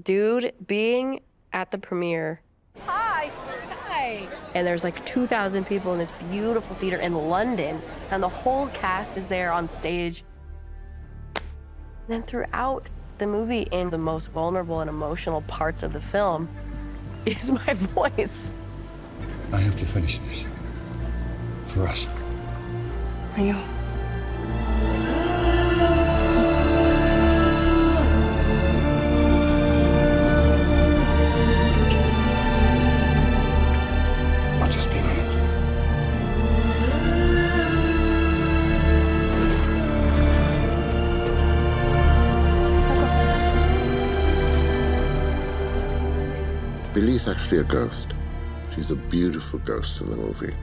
Dude, being at the premiere. Hi. Hi. And there's like 2,000 people in this beautiful theater in London, and the whole cast is there on stage. And then throughout the movie, in the most vulnerable and emotional parts of the film, is my voice. I have to finish this. For us. I know. I'll just be a minute. Billie's actually a ghost. She's a beautiful ghost in the movie.